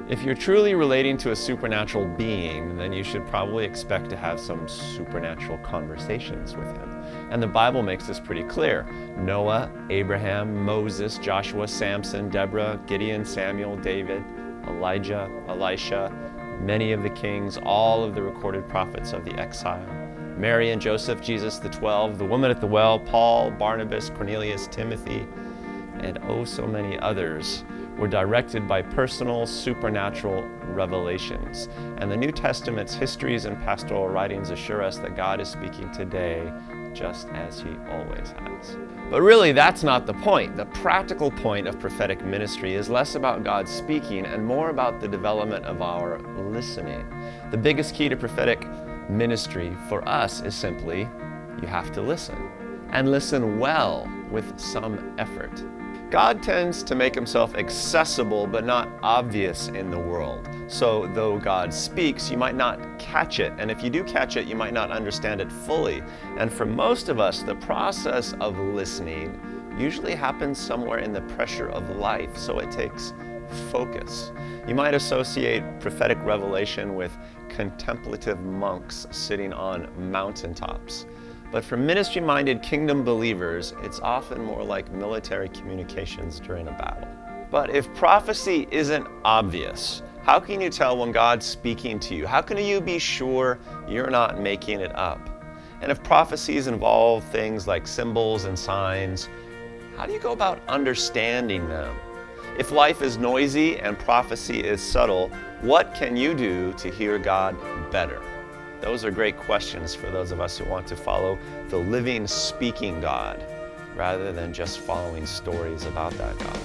If you're truly relating to a supernatural being, then you should probably expect to have some supernatural conversations with him. And the Bible makes this pretty clear. Noah, Abraham, Moses, Joshua, Samson, Deborah, Gideon, Samuel, David, Elijah, Elisha, many of the kings, all of the recorded prophets of the exile, Mary and Joseph, Jesus, the 12, the woman at the well, Paul, Barnabas, Cornelius, Timothy, and oh so many others were directed by personal supernatural revelations. And the New Testament's histories and pastoral writings assure us that God is speaking today just as he always has. But really, that's not the point. The practical point of prophetic ministry is less about God speaking and more about the development of our listening. The biggest key to prophetic ministry for us is simply, you have to listen, and listen well with some effort. God tends to make himself accessible but not obvious in the world. So though God speaks, you might not catch it. And if you do catch it, you might not understand it fully. And for most of us, the process of listening usually happens somewhere in the pressure of life. So it takes focus. You might associate prophetic revelation with contemplative monks sitting on mountaintops. But for ministry-minded kingdom believers, it's often more like military communications during a battle. But if prophecy isn't obvious, how can you tell when God's speaking to you? How can you be sure you're not making it up? And if prophecies involve things like symbols and signs, how do you go about understanding them? If life is noisy and prophecy is subtle, what can you do to hear God better? Those are great questions for those of us who want to follow the living, speaking God rather than just following stories about that God.